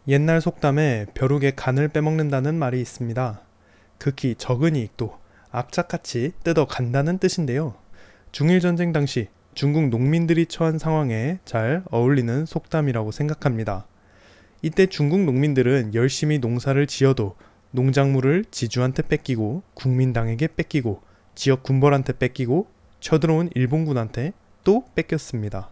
옛날 속담에 벼룩의 간을 빼먹는다는 말이 있습니다. 극히 적은 이익도 악착같이 뜯어 간다는 뜻인데요. 중일전쟁 당시 중국 농민들이 처한 상황에 잘 어울리는 속담이라고 생각합니다. 이때 중국 농민들은 열심히 농사를 지어도 농작물을 지주한테 뺏기고 국민당에게 뺏기고 지역 군벌한테 뺏기고 쳐들어온 일본군한테 또 뺏겼습니다.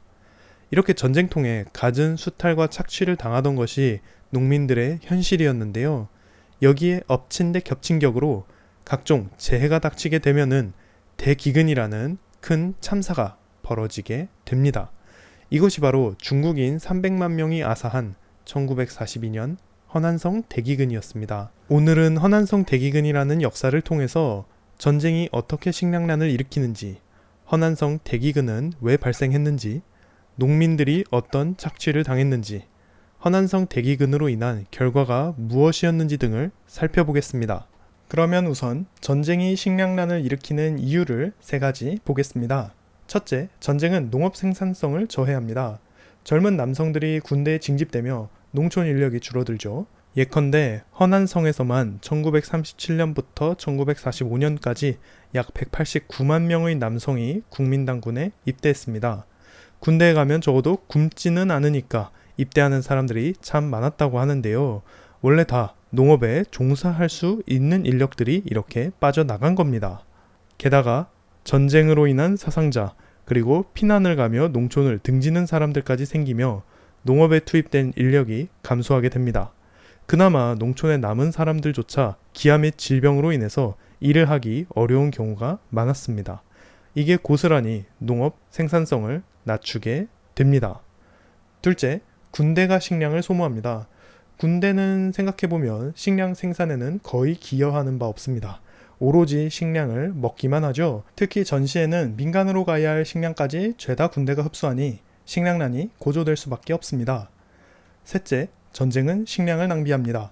이렇게 전쟁통에 갖은 수탈과 착취를 당하던 것이 농민들의 현실이었는데요. 여기에 엎친 데 겹친 격으로 각종 재해가 닥치게 되면은 대기근이라는 큰 참사가 벌어지게 됩니다. 이것이 바로 중국인 300만 명이 아사한 1942년 허난성 대기근이었습니다. 오늘은 허난성 대기근이라는 역사를 통해서 전쟁이 어떻게 식량난을 일으키는지, 허난성 대기근은 왜 발생했는지, 농민들이 어떤 착취를 당했는지, 허난성 대기근으로 인한 결과가 무엇이었는지 등을 살펴보겠습니다. 그러면 우선 전쟁이 식량난을 일으키는 이유를 세 가지 보겠습니다. 첫째, 전쟁은 농업 생산성을 저해합니다. 젊은 남성들이 군대에 징집되며 농촌 인력이 줄어들죠. 예컨대 허난성에서만 1937년부터 1945년까지 약 189만 명의 남성이 국민당군에 입대했습니다. 군대에 가면 적어도 굶지는 않으니까 입대하는 사람들이 참 많았다고 하는데요. 원래 다 농업에 종사할 수 있는 인력들이 이렇게 빠져나간 겁니다. 게다가 전쟁으로 인한 사상자, 그리고 피난을 가며 농촌을 등지는 사람들까지 생기며 농업에 투입된 인력이 감소하게 됩니다. 그나마 농촌에 남은 사람들조차 기아 및 질병으로 인해서 일을 하기 어려운 경우가 많았습니다. 이게 고스란히 농업 생산성을 낮추게 됩니다. 둘째, 군대가 식량을 소모합니다. 군대는 생각해보면 식량 생산에는 거의 기여하는 바 없습니다. 오로지 식량을 먹기만 하죠. 특히 전시에는 민간으로 가야 할 식량까지 죄다 군대가 흡수하니 식량난이 고조될 수밖에 없습니다. 셋째, 전쟁은 식량을 낭비합니다.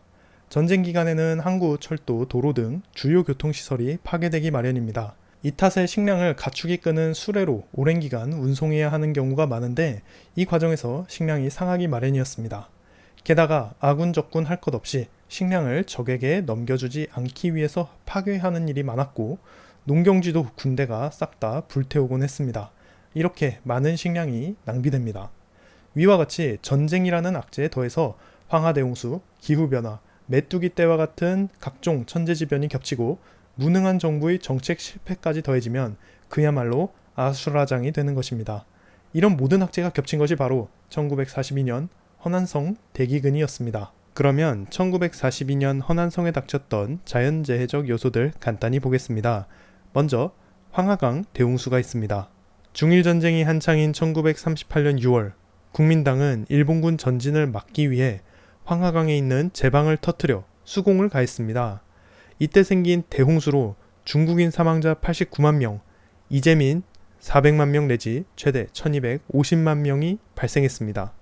전쟁 기간에는 항구, 철도, 도로 등 주요 교통시설이 파괴되기 마련입니다. 이 탓에 식량을 가축이 끄는 수레로 오랜 기간 운송해야 하는 경우가 많은데 이 과정에서 식량이 상하기 마련이었습니다. 게다가 아군 적군 할 것 없이 식량을 적에게 넘겨주지 않기 위해서 파괴하는 일이 많았고 농경지도 군대가 싹 다 불태우곤 했습니다. 이렇게 많은 식량이 낭비됩니다. 위와 같이 전쟁이라는 악재에 더해서 황하대홍수, 기후변화, 메뚜기 떼와 같은 각종 천재지변이 겹치고 무능한 정부의 정책 실패까지 더해지면 그야말로 아수라장이 되는 것입니다. 이런 모든 악재가 겹친 것이 바로 1942년 허난성 대기근이었습니다. 그러면 1942년 허난성에 닥쳤던 자연재해적 요소들 간단히 보겠습니다. 먼저 황하강 대홍수가 있습니다. 중일전쟁이 한창인 1938년 6월 국민당은 일본군 전진을 막기 위해 황하강에 있는 제방을 터뜨려 수공을 가했습니다. 이때 생긴 대홍수로 중국인 사망자 89만 명, 이재민 400만 명 내지 최대 1250만 명이 발생했습니다.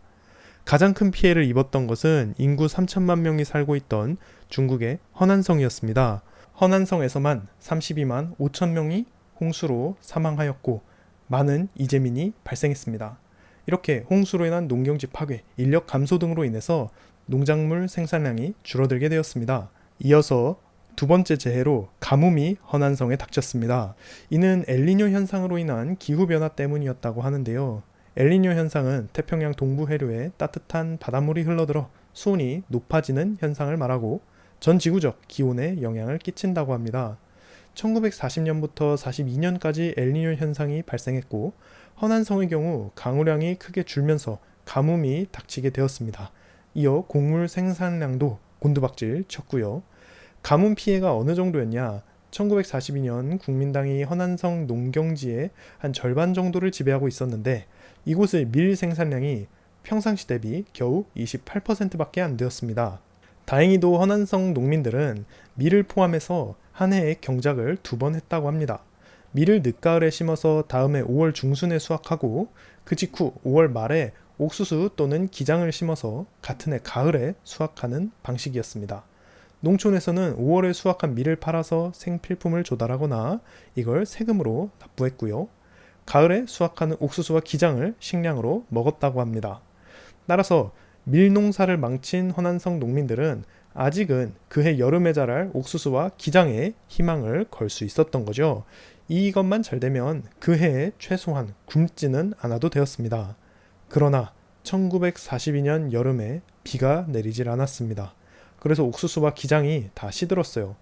가장 큰 피해를 입었던 것은 인구 3천만 명이 살고 있던 중국의 허난성이었습니다. 허난성에서만 32만 5천 명이 홍수로 사망하였고 많은 이재민이 발생했습니다. 이렇게 홍수로 인한 농경지 파괴, 인력 감소 등으로 인해서 농작물 생산량이 줄어들게 되었습니다. 이어서 두 번째 재해로 가뭄이 허난성에 닥쳤습니다. 이는 엘니뇨 현상으로 인한 기후변화 때문이었다고 하는데요. 엘니뇨 현상은 태평양 동부 해류에 따뜻한 바닷물이 흘러들어 수온이 높아지는 현상을 말하고 전 지구적 기온에 영향을 끼친다고 합니다. 1940년부터 42년까지 엘니뇨 현상이 발생했고 허난성의 경우 강우량이 크게 줄면서 가뭄이 닥치게 되었습니다. 이어 곡물 생산량도 곤두박질 쳤고요. 가뭄 피해가 어느 정도였냐? 1942년 국민당이 허난성 농경지의 한 절반 정도를 지배하고 있었는데 이곳의 밀 생산량이 평상시 대비 겨우 28%밖에 안 되었습니다. 다행히도 허난성 농민들은 밀을 포함해서 한 해에 경작을 2번 했다고 합니다. 밀을 늦가을에 심어서 다음해 5월 중순에 수확하고 그 직후 5월 말에 옥수수 또는 기장을 심어서 같은 해 가을에 수확하는 방식이었습니다. 농촌에서는 5월에 수확한 밀을 팔아서 생필품을 조달하거나 이걸 세금으로 납부했고요. 가을에 수확하는 옥수수와 기장을 식량으로 먹었다고 합니다. 따라서 밀농사를 망친 허난성 농민들은 아직은 그해 여름에 자랄 옥수수와 기장에 희망을 걸 수 있었던 거죠. 이것만 잘 되면 그해에 최소한 굶지는 않아도 되었습니다. 그러나 1942년 여름에 비가 내리질 않았습니다. 그래서 옥수수와 기장이 다 시들었어요.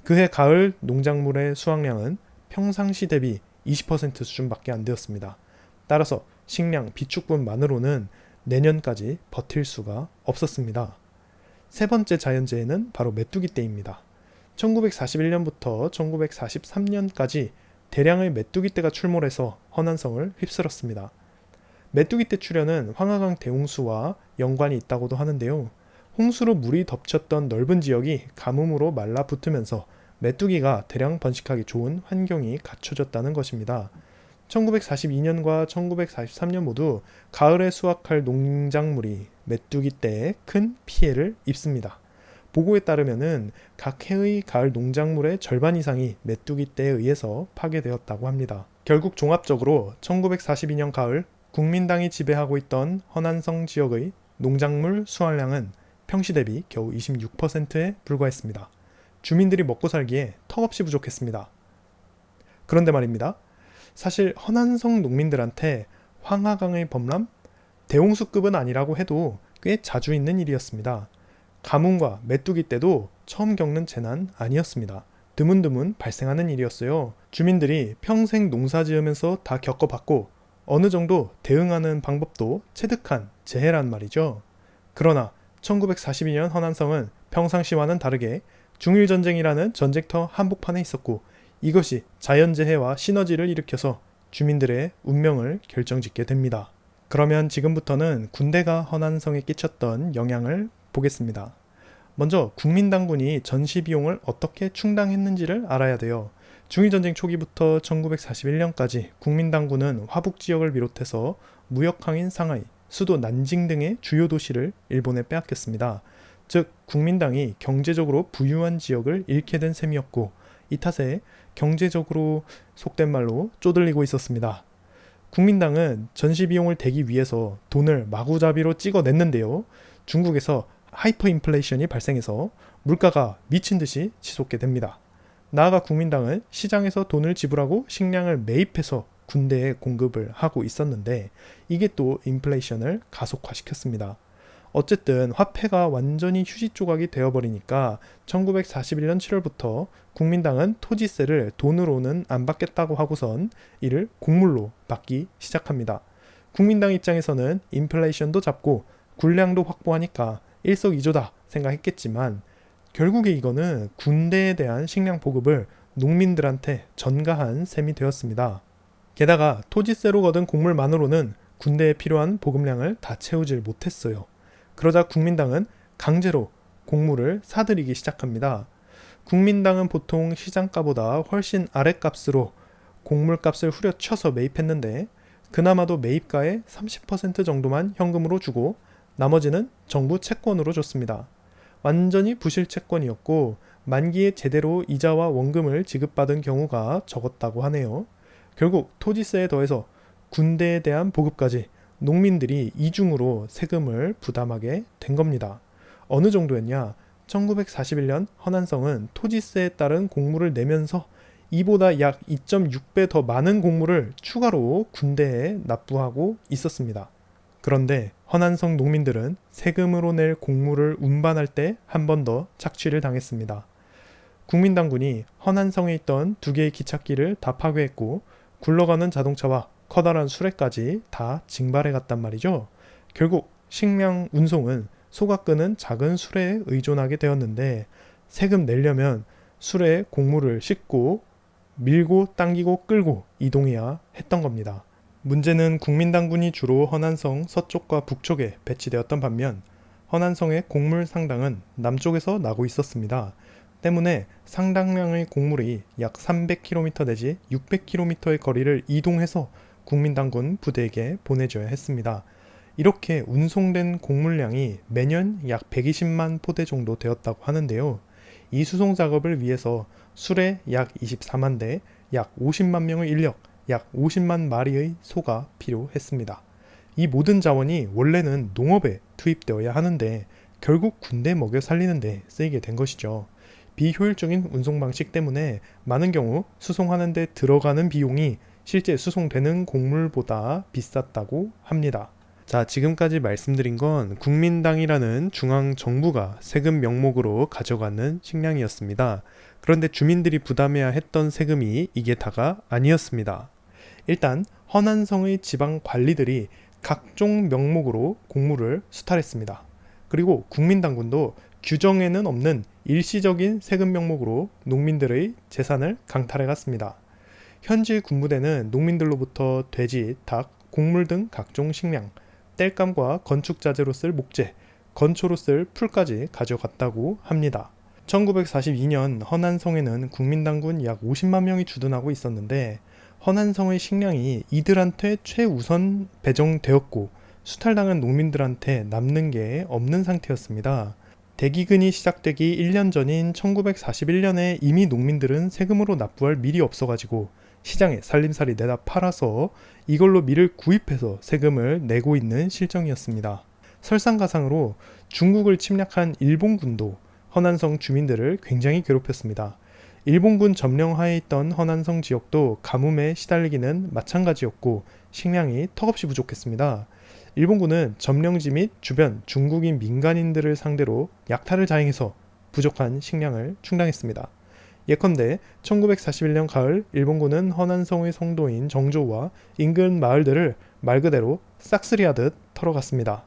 그해 가을 농작물의 수확량은 평상시 대비 20% 수준밖에 안 되었습니다. 따라서 식량 비축분만으로는 내년까지 버틸 수가 없었습니다. 세 번째 자연재해는 바로 메뚜기 떼입니다. 1941년부터 1943년까지 대량의 메뚜기 떼가 출몰해서 허난성을 휩쓸었습니다. 메뚜기 떼 출현은 황하강 대홍수와 연관이 있다고도 하는데요. 홍수로 물이 덮쳤던 넓은 지역이 가뭄으로 말라붙으면서 메뚜기가 대량 번식하기 좋은 환경이 갖춰졌다는 것입니다. 1942년과 1943년 모두 가을에 수확할 농작물이 메뚜기 떼에 큰 피해를 입습니다. 보고에 따르면은 각 해의 가을 농작물의 절반 이상이 메뚜기 떼에 의해서 파괴되었다고 합니다. 결국 종합적으로 1942년 가을 국민당이 지배하고 있던 허난성 지역의 농작물 수확량은 평시 대비 겨우 26%에 불과했습니다. 주민들이 먹고 살기에 턱없이 부족했습니다. 그런데 말입니다. 사실 허난성 농민들한테 황하강의 범람? 대홍수급은 아니라고 해도 꽤 자주 있는 일이었습니다. 가뭄과 메뚜기 떼도 처음 겪는 재난 아니었습니다. 드문드문 발생하는 일이었어요. 주민들이 평생 농사 지으면서 다 겪어봤고 어느 정도 대응하는 방법도 체득한 재해란 말이죠. 그러나 1942년 허난성은 평상시와는 다르게 중일전쟁이라는 전쟁터 한복판에 있었고 이것이 자연재해와 시너지를 일으켜서 주민들의 운명을 결정짓게 됩니다. 그러면 지금부터는 군대가 허난성에 끼쳤던 영향을 보겠습니다. 먼저 국민당군이 전시비용을 어떻게 충당했는지를 알아야 돼요. 중일전쟁 초기부터 1941년까지 국민당군은 화북지역을 비롯해서 무역항인 상하이, 수도 난징 등의 주요 도시를 일본에 빼앗겼습니다. 즉 국민당이 경제적으로 부유한 지역을 잃게 된 셈이었고 이 탓에 경제적으로 속된 말로 쪼들리고 있었습니다. 국민당은 전시비용을 대기 위해서 돈을 마구잡이로 찍어냈는데요. 중국에서 하이퍼 인플레이션이 발생해서 물가가 미친 듯이 치솟게 됩니다. 나아가 국민당은 시장에서 돈을 지불하고 식량을 매입해서 군대에 공급을 하고 있었는데 이게 또 인플레이션을 가속화시켰습니다. 어쨌든 화폐가 완전히 휴지 조각이 되어버리니까 1941년 7월부터 국민당은 토지세를 돈으로는 안 받겠다고 하고선 이를 곡물로 받기 시작합니다. 국민당 입장에서는 인플레이션도 잡고 군량도 확보하니까 일석이조다 생각했겠지만 결국에 이거는 군대에 대한 식량 보급을 농민들한테 전가한 셈이 되었습니다. 게다가 토지세로 거둔 곡물만으로는 군대에 필요한 보급량을 다 채우질 못했어요. 그러자 국민당은 강제로 곡물을 사들이기 시작합니다. 국민당은 보통 시장가보다 훨씬 아랫값으로 곡물값을 후려쳐서 매입했는데 그나마도 매입가의 30% 정도만 현금으로 주고 나머지는 정부 채권으로 줬습니다. 완전히 부실 채권이었고 만기에 제대로 이자와 원금을 지급받은 경우가 적었다고 하네요. 결국 토지세에 더해서 군대에 대한 보급까지 농민들이 이중으로 세금을 부담하게 된 겁니다. 어느 정도였냐? 1941년 허난성은 토지세에 따른 곡물을 내면서 이보다 약 2.6배 더 많은 곡물을 추가로 군대에 납부하고 있었습니다. 그런데 허난성 농민들은 세금으로 낼 곡물을 운반할 때 한 번 더 착취를 당했습니다. 국민당군이 허난성에 있던 2개의 기찻길을 다 파괴했고 굴러가는 자동차와 커다란 수레까지 다 징발해 갔단 말이죠. 결국 식량 운송은 소가 끄는 작은 수레에 의존하게 되었는데 세금 내려면 수레에 곡물을 싣고 밀고 당기고 끌고 이동해야 했던 겁니다. 문제는 국민당군이 주로 허난성 서쪽과 북쪽에 배치되었던 반면 허난성의 곡물 상당은 남쪽에서 나고 있었습니다. 때문에 상당량의 곡물이 약 300km 내지 600km의 거리를 이동해서 국민당군 부대에게 보내줘야 했습니다. 이렇게 운송된 곡물량이 매년 약 120만 포대 정도 되었다고 하는데요. 이 수송 작업을 위해서 수레 약 24만 대, 약 50만 명의 인력, 약 50만 마리의 소가 필요했습니다. 이 모든 자원이 원래는 농업에 투입되어야 하는데 결국 군대 먹여 살리는데 쓰이게 된 것이죠. 비효율적인 운송 방식 때문에 많은 경우 수송하는 데 들어가는 비용이 실제 수송되는 곡물보다 비쌌다고 합니다. 자, 지금까지 말씀드린 건 국민당이라는 중앙정부가 세금 명목으로 가져가는 식량이었습니다. 그런데 주민들이 부담해야 했던 세금이 이게 다가 아니었습니다. 일단 허난성의 지방 관리들이 각종 명목으로 곡물을 수탈했습니다. 그리고 국민당군도 규정에는 없는 일시적인 세금 명목으로 농민들의 재산을 강탈해 갔습니다. 현지 군부대는 농민들로부터 돼지, 닭, 곡물 등 각종 식량, 땔감과 건축자재로 쓸 목재, 건초로 쓸 풀까지 가져갔다고 합니다. 1942년 허난성에는 국민당군 약 50만 명이 주둔하고 있었는데 허난성의 식량이 이들한테 최우선 배정되었고 수탈당한 농민들한테 남는 게 없는 상태였습니다. 대기근이 시작되기 1년 전인 1941년에 이미 농민들은 세금으로 납부할 밀이 없어가지고 시장에 살림살이 내다 팔아서 이걸로 밀을 구입해서 세금을 내고 있는 실정이었습니다. 설상가상으로 중국을 침략한 일본군도 허난성 주민들을 굉장히 괴롭혔습니다. 일본군 점령하에 있던 허난성 지역도 가뭄에 시달리기는 마찬가지였고 식량이 턱없이 부족했습니다. 일본군은 점령지 및 주변 중국인 민간인들을 상대로 약탈을 자행해서 부족한 식량을 충당했습니다. 예컨대 1941년 가을 일본군은 허난성의 성도인 정조와 인근 마을들을 말 그대로 싹쓸이하듯 털어갔습니다.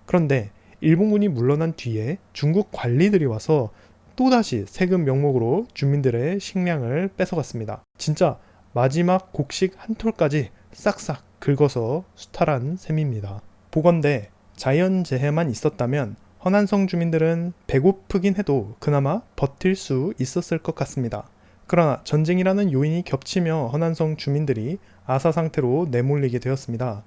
그런데 일본군이 물러난 뒤에 중국 관리들이 와서 또다시 세금 명목으로 주민들의 식량을 뺏어갔습니다. 진짜 마지막 곡식 한 톨까지 싹싹 긁어서 수탈한 셈입니다. 보건대 자연재해만 있었다면 허난성 주민들은 배고프긴 해도 그나마 버틸 수 있었을 것 같습니다. 그러나 전쟁이라는 요인이 겹치며 허난성 주민들이 아사 상태로 내몰리게 되었습니다.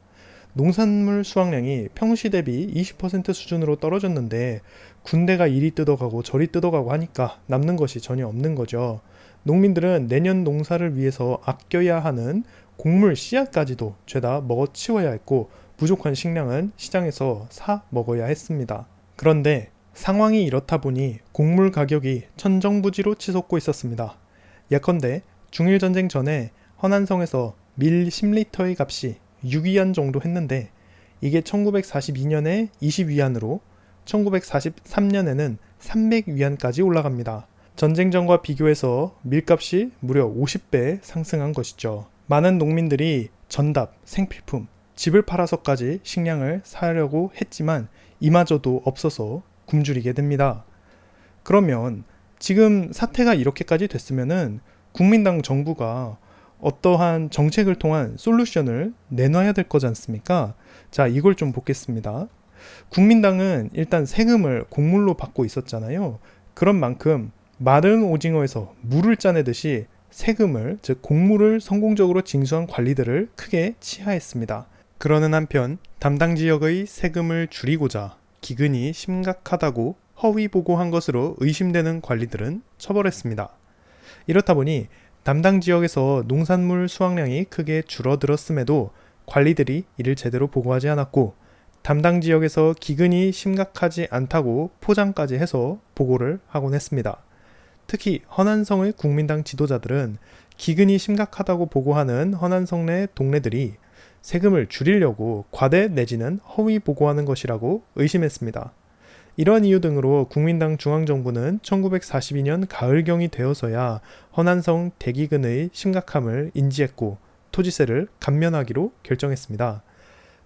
농산물 수확량이 평시 대비 20% 수준으로 떨어졌는데 군대가 이리 뜯어가고 저리 뜯어가고 하니까 남는 것이 전혀 없는 거죠. 농민들은 내년 농사를 위해서 아껴야 하는 곡물 씨앗까지도 죄다 먹어치워야 했고 부족한 식량은 시장에서 사 먹어야 했습니다. 그런데 상황이 이렇다 보니 곡물 가격이 천정부지로 치솟고 있었습니다. 예컨대 중일전쟁 전에 허난성에서 밀 10리터의 값이 6위안 정도 했는데 이게 1942년에 20위안으로 1943년에는 300위안까지 올라갑니다. 전쟁 전과 비교해서 밀값이 무려 50배 상승한 것이죠. 많은 농민들이 전답, 생필품, 집을 팔아서까지 식량을 사려고 했지만 이마저도 없어서 굶주리게 됩니다. 그러면 지금 사태가 이렇게까지 됐으면은 국민당 정부가 어떠한 정책을 통한 솔루션을 내놔야 될 거지 않습니까? 자, 이걸 좀 보겠습니다. 국민당은 일단 세금을 곡물로 받고 있었잖아요. 그런 만큼 마른 오징어에서 물을 짜내듯이 세금을, 즉 곡물을 성공적으로 징수한 관리들을 크게 치하했습니다. 그러는 한편 담당 지역의 세금을 줄이고자 기근이 심각하다고 허위 보고한 것으로 의심되는 관리들은 처벌했습니다. 이렇다 보니 담당 지역에서 농산물 수확량이 크게 줄어들었음에도 관리들이 이를 제대로 보고하지 않았고 담당 지역에서 기근이 심각하지 않다고 포장까지 해서 보고를 하곤 했습니다. 특히 허난성의 국민당 지도자들은 기근이 심각하다고 보고하는 허난성 내 동네들이 세금을 줄이려고 과대 내지는 허위 보고하는 것이라고 의심했습니다. 이러한 이유 등으로 국민당 중앙정부는 1942년 가을경이 되어서야 허난성 대기근의 심각함을 인지했고 토지세를 감면하기로 결정했습니다.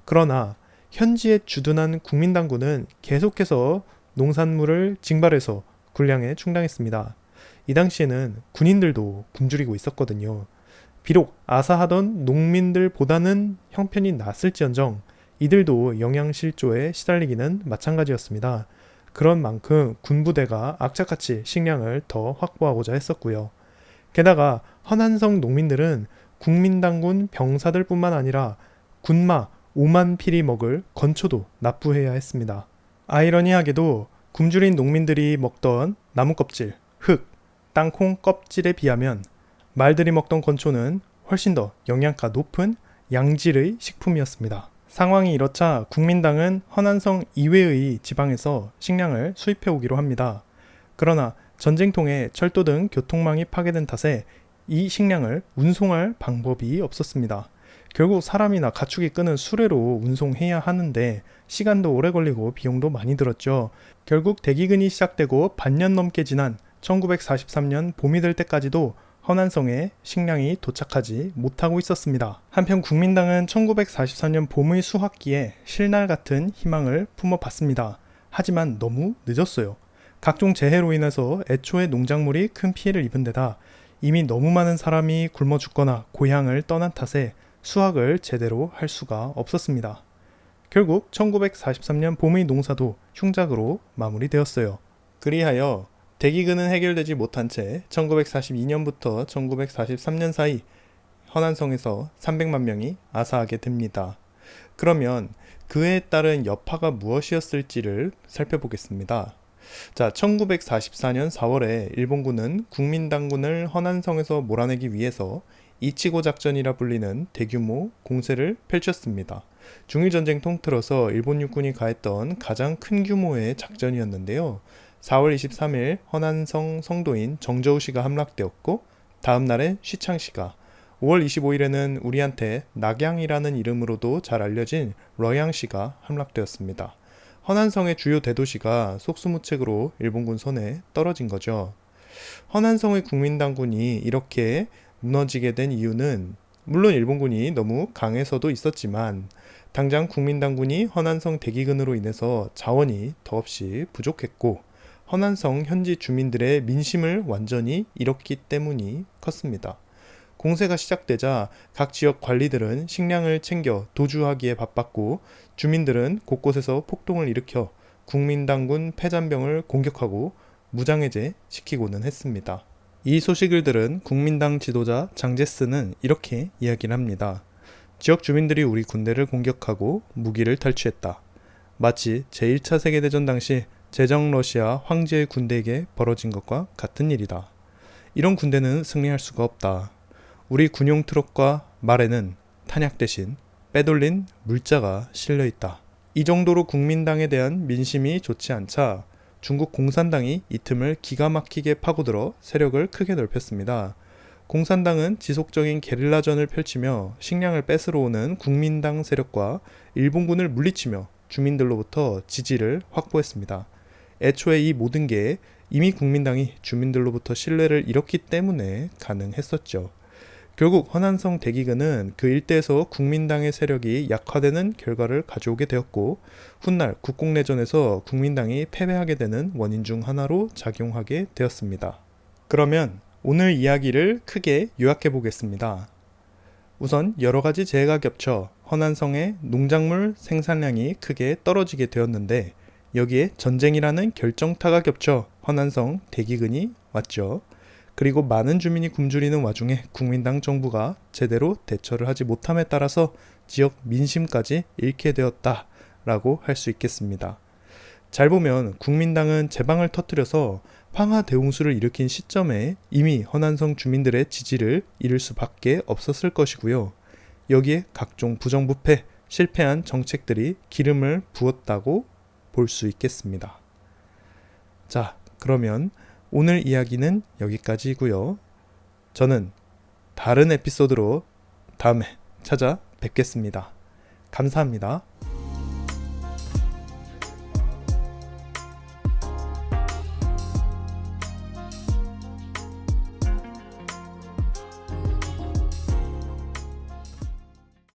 그러나 현지에 주둔한 국민당군은 계속해서 농산물을 징발해서 군량에 충당했습니다. 이 당시에는 군인들도 굶주리고 있었거든요. 비록 아사하던 농민들보다는 형편이 낫을지언정 이들도 영양실조에 시달리기는 마찬가지였습니다. 그런 만큼 군부대가 악착같이 식량을 더 확보하고자 했었고요. 게다가 허난성 농민들은 국민당군 병사들 뿐만 아니라 군마 5만 필이 먹을 건초도 납부해야 했습니다. 아이러니하게도 굶주린 농민들이 먹던 나무껍질, 흙, 땅콩 껍질에 비하면 말들이 먹던 건초는 훨씬 더 영양가 높은 양질의 식품이었습니다. 상황이 이렇자 국민당은 허난성 이외의 지방에서 식량을 수입해 오기로 합니다. 그러나 전쟁통에 철도 등 교통망이 파괴된 탓에 이 식량을 운송할 방법이 없었습니다. 결국 사람이나 가축이 끄는 수레로 운송해야 하는데 시간도 오래 걸리고 비용도 많이 들었죠. 결국 대기근이 시작되고 반년 넘게 지난 1943년 봄이 될 때까지도 허난성에 식량이 도착하지 못하고 있었습니다. 한편 국민당은 1944년 봄의 수확기에 실날 같은 희망을 품어봤습니다. 하지만 너무 늦었어요. 각종 재해로 인해서 애초에 농작물이 큰 피해를 입은 데다 이미 너무 많은 사람이 굶어 죽거나 고향을 떠난 탓에 수확을 제대로 할 수가 없었습니다. 결국 1943년 봄의 농사도 흉작으로 마무리되었어요. 그리하여 대기근은 해결되지 못한 채 1942년부터 1943년 사이 허난성에서 300만 명이 아사하게 됩니다. 그러면 그에 따른 여파가 무엇이었을지를 살펴보겠습니다. 자, 1944년 4월에 일본군은 국민당군을 허난성에서 몰아내기 위해서 이치고 작전이라 불리는 대규모 공세를 펼쳤습니다. 중일전쟁 통틀어서 일본 육군이 가했던 가장 큰 규모의 작전이었는데요. 4월 23일 허난성 성도인 정저우씨가 함락되었고 다음 날엔 쉬창씨가, 5월 25일에는 우리한테 낙양이라는 이름으로도 잘 알려진 러양씨가 함락되었습니다. 허난성의 주요 대도시가 속수무책으로 일본군 손에 떨어진 거죠. 허난성의 국민당군이 이렇게 무너지게 된 이유는 물론 일본군이 너무 강해서도 있었지만 당장 국민당군이 허난성 대기근으로 인해서 자원이 더없이 부족했고 허난성 현지 주민들의 민심을 완전히 잃었기 때문이 컸습니다. 공세가 시작되자 각 지역 관리들은 식량을 챙겨 도주하기에 바빴고 주민들은 곳곳에서 폭동을 일으켜 국민당군 패잔병을 공격하고 무장해제 시키고는 했습니다. 이 소식을 들은 국민당 지도자 장제스는 이렇게 이야기를 합니다. 지역 주민들이 우리 군대를 공격하고 무기를 탈취했다. 마치 제1차 세계대전 당시 제정 러시아 황제의 군대에게 벌어진 것과 같은 일이다. 이런 군대는 승리할 수가 없다. 우리 군용 트럭과 말에는 탄약 대신 빼돌린 물자가 실려있다. 이 정도로 국민당에 대한 민심이 좋지 않자 중국 공산당이 이 틈을 기가 막히게 파고들어 세력을 크게 넓혔습니다. 공산당은 지속적인 게릴라전을 펼치며 식량을 뺏으러 오는 국민당 세력과 일본군을 물리치며 주민들로부터 지지를 확보했습니다. 애초에 이 모든 게 이미 국민당이 주민들로부터 신뢰를 잃었기 때문에 가능했었죠. 결국 허난성 대기근은 그 일대에서 국민당의 세력이 약화되는 결과를 가져오게 되었고 훗날 국共내전에서 국민당이 패배하게 되는 원인 중 하나로 작용하게 되었습니다. 그러면 오늘 이야기를 크게 요약해 보겠습니다. 우선 여러 가지 재해가 겹쳐 허난성의 농작물 생산량이 크게 떨어지게 되었는데 여기에 전쟁이라는 결정타가 겹쳐 허난성 대기근이 왔죠. 그리고 많은 주민이 굶주리는 와중에 국민당 정부가 제대로 대처를 하지 못함에 따라서 지역 민심까지 잃게 되었다라고 할 수 있겠습니다. 잘 보면 국민당은 제방을 터뜨려서 황하대홍수를 일으킨 시점에 이미 허난성 주민들의 지지를 잃을 수밖에 없었을 것이고요. 여기에 각종 부정부패, 실패한 정책들이 기름을 부었다고 볼 수 있겠습니다. 자, 그러면 오늘 이야기는 여기까지고요. 저는 다른 에피소드로 다음에 찾아뵙겠습니다. 감사합니다.